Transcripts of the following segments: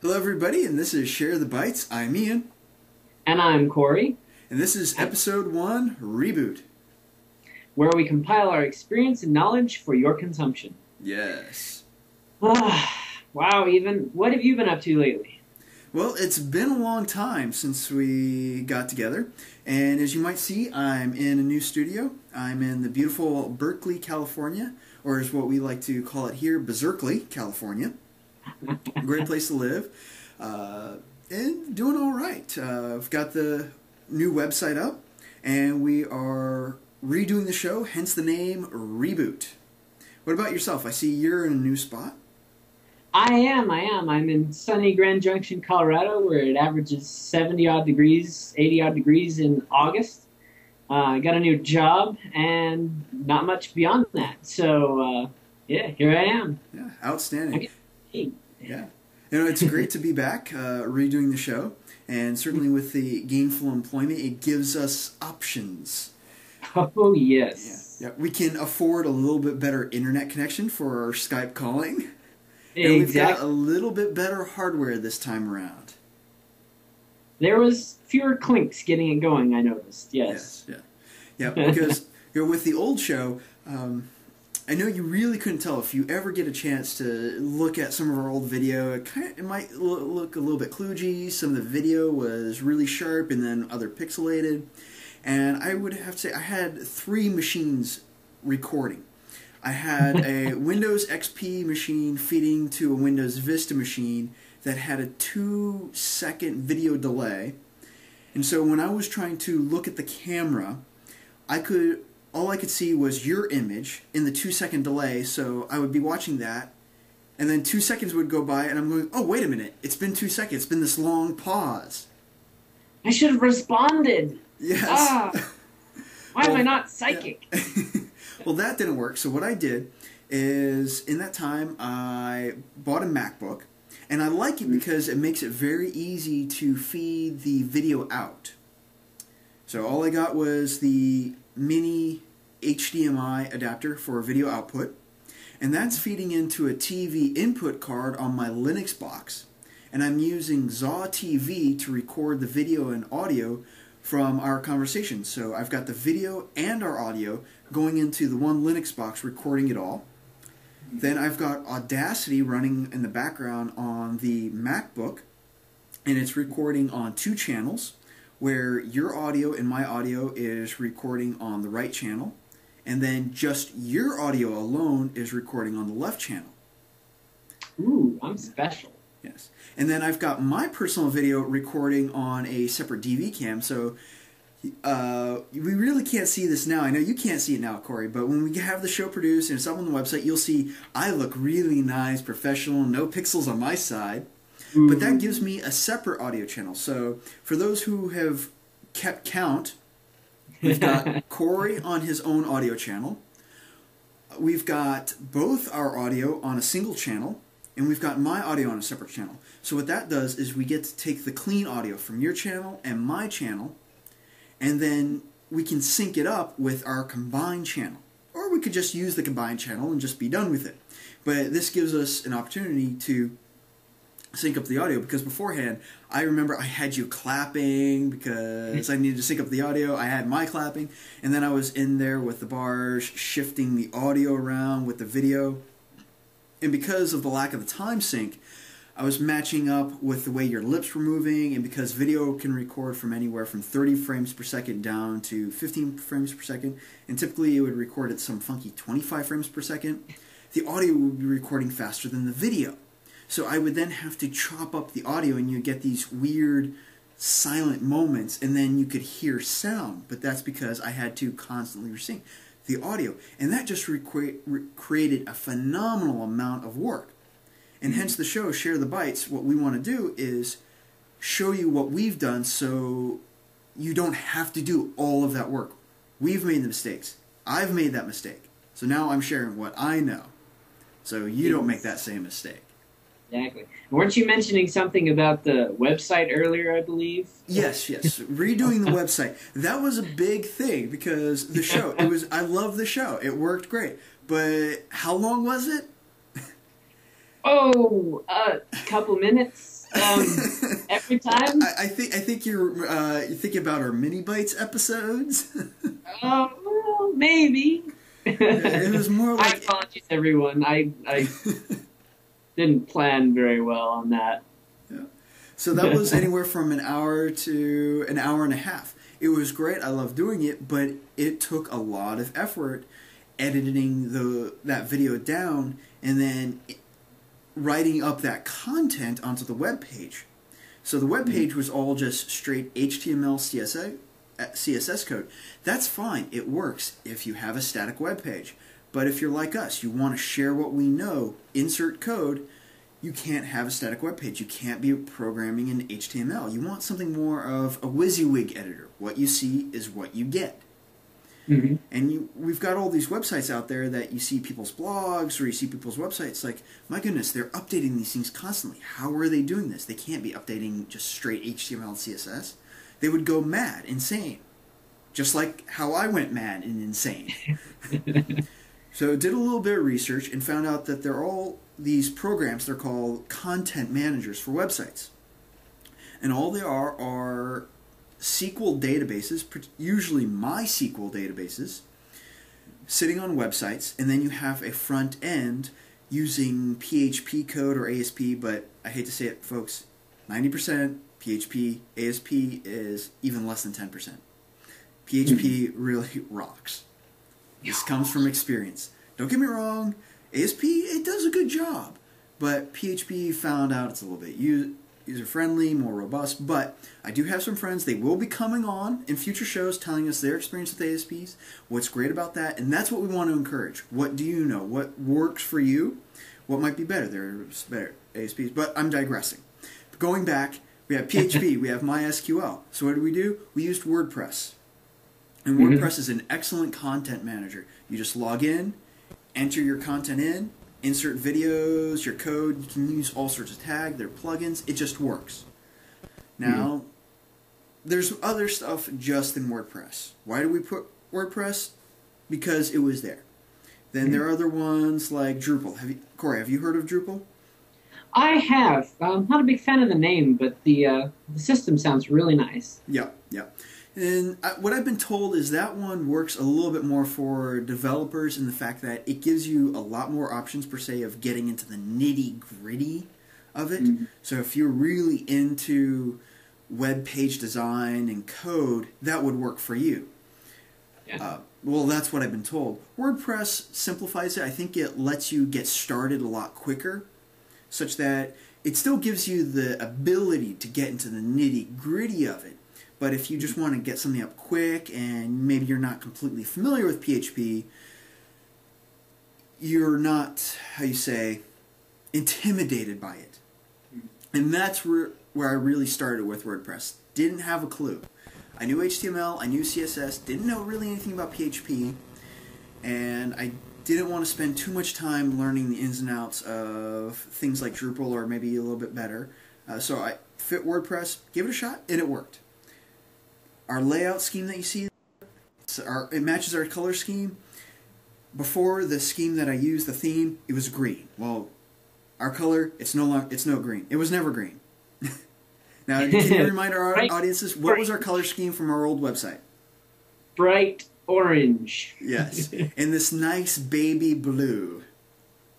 Hello everybody, and this is Share the Bytes. I'm Ian. And I'm Corey. And this is episode 1, Reboot. Where we compile our experience and knowledge for your consumption. Yes. Wow, even what have you been up to lately? Well, it's been a long time since we got together. And as you might see, I'm in a new studio. I'm in the beautiful Berkeley, California, or as what we like to call it here, Berkeley, California. Great place to live. And doing all right. I've got the new website up, and we are redoing the show, hence the name Reboot. What about yourself? I see you're in a new spot. I am. I'm in sunny Grand Junction, Colorado, where it averages 70-odd degrees, 80-odd degrees in August. I got a new job, and not much beyond that. So, yeah, here I am. Yeah, outstanding. Yeah. You know, it's great to be back redoing the show, and certainly with the gainful employment, it gives us options. Oh, yes. Yeah. We can afford a little bit better internet connection for our Skype calling. Exactly. And we've got a little bit better hardware this time around. There was fewer clinks getting it going, I noticed, yes. Yeah, because with the old show, I know you really couldn't tell. If you ever get a chance to look at some of our old video, it might look a little bit kludgy. Some of the video was really sharp and then other pixelated. And I would have to say I had 3 machines recording. I had a Windows XP machine feeding to a Windows Vista machine that had a 2-second video delay. And so when I was trying to look at the camera, all I could see was your image in the 2-second delay, so I would be watching that, and then 2 seconds would go by, and I'm going, oh, wait a minute, it's been 2 seconds, it's been this long pause. I should have responded. Yes. Why am I not psychic? Yeah. Well, that didn't work, so what I did is, in that time, I bought a MacBook, and I like it because it makes it very easy to feed the video out. So all I got was the mini HDMI adapter for video output, and that's feeding into a TV input card on my Linux box, and I'm using Zaw TV to record the video and audio from our conversation. So I've got the video and our audio going into the one Linux box, recording it all. Then I've got Audacity running in the background on the MacBook, and it's recording on 2 channels, where your audio and my audio is recording on the right channel, and then just your audio alone is recording on the left channel. Ooh, I'm special. Yes. And then I've got my personal video recording on a separate DV cam, so we really can't see this now. I know you can't see it now, Corey, but when we have the show produced and it's up on the website, you'll see I look really nice, professional, no pixels on my side. But that gives me a separate audio channel. So for those who have kept count, we've got Corey on his own audio channel. We've got both our audio on a single channel, and we've got my audio on a separate channel. So what that does is we get to take the clean audio from your channel and my channel, and then we can sync it up with our combined channel. Or we could just use the combined channel and just be done with it. But this gives us an opportunity to sync up the audio, because beforehand I remember I had you clapping because I needed to sync up the audio. I had my clapping, and then I was in there with the bars shifting the audio around with the video, and because of the lack of the time sync, I was matching up with the way your lips were moving, and because video can record from anywhere from 30 frames per second down to 15 frames per second, and typically it would record at some funky 25 frames per second, the audio would be recording faster than the video. So I would then have to chop up the audio, and you get these weird silent moments, and then you could hear sound. But that's because I had to constantly resync the audio. And that just created a phenomenal amount of work. And hence the show, Share the Bytes, what we want to do is show you what we've done so you don't have to do all of that work. We've made the mistakes. I've made that mistake. So now I'm sharing what I know, so you don't make that same mistake. Exactly. Weren't you mentioning something about the website earlier, I believe? Yes. Redoing the website. That was a big thing because the show, I love the show. It worked great. But how long was it? Oh, a couple minutes. Every time. I think you're thinking about our mini Bytes episodes. Well, maybe. It was more like. I apologize, everyone. I didn't plan very well on that. Yeah. So that was anywhere from an hour to an hour and a half. It was great. I love doing it, but it took a lot of effort editing that video down and then writing up that content onto the web page. So the web page was all just straight HTML, CSS code. That's fine. It works if you have a static web page. But if you're like us, you want to share what we know, insert code, you can't have a static web page. You can't be programming in HTML. You want something more of a WYSIWYG editor. What you see is what you get. Mm-hmm. And we've got all these websites out there that you see people's blogs or you see people's websites. Like, my goodness, they're updating these things constantly. How are they doing this? They can't be updating just straight HTML and CSS. They would go mad, insane. Just like how I went mad and insane. So did a little bit of research and found out that there are all these programs. They're called content managers for websites. And all they are SQL databases, usually MySQL databases, sitting on websites, and then you have a front end using PHP code or ASP, but I hate to say it, folks, 90% PHP, ASP is even less than 10%. PHP really rocks. This comes from experience. Don't get me wrong, ASP, it does a good job, but PHP found out it's a little bit user-friendly, more robust, but I do have some friends, they will be coming on in future shows telling us their experience with ASPs, what's great about that, and that's what we want to encourage. What do you know? What works for you? What might be better? There's better ASPs, but I'm digressing. Going back, we have PHP, we have MySQL. So what do? We used WordPress. And WordPress is an excellent content manager. You just log in, enter your content in, insert videos, your code. You can use all sorts of tags, their plugins. It just works. Now, there's other stuff just in WordPress. Why do we put WordPress? Because it was there. Then there are other ones like Drupal. Corey, have you heard of Drupal? I have. I'm not a big fan of the name, but the system sounds really nice. Yeah. And what I've been told is that one works a little bit more for developers in the fact that it gives you a lot more options, per se, of getting into the nitty-gritty of it. So if you're really into web page design and code, that would work for you. Yeah. Well, that's what I've been told. WordPress simplifies it. I think it lets you get started a lot quicker, such that it still gives you the ability to get into the nitty-gritty of it. But if you just want to get something up quick and maybe you're not completely familiar with PHP, you're not, intimidated by it. And that's where I really started with WordPress. Didn't have a clue. I knew HTML, I knew CSS, didn't know really anything about PHP, and I didn't want to spend too much time learning the ins and outs of things like Drupal or maybe a little bit better. So I fit WordPress, gave it a shot, and it worked. Our layout scheme that you see, it matches our color scheme. Before, the scheme that I used, the theme, it was green. Well, our color, it's no green. It was never green. Now, can you remind our audiences, what was our color scheme from our old website? Bright orange. Yes, and this nice baby blue.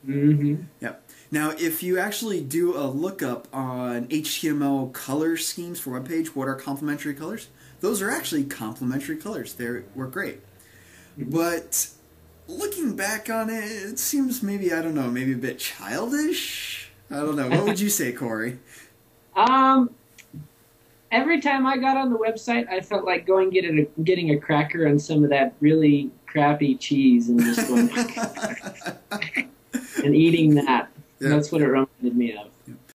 Yep. Now, if you actually do a lookup on HTML color schemes for web page, what are complementary colors? Those are actually complementary colors. They work great. But looking back on it, it seems maybe a bit childish. I don't know. What would you say, Corey? Every time I got on the website, I felt like getting a cracker and some of that really crappy cheese and just going and eating that. Yeah. That's what it reminded me of.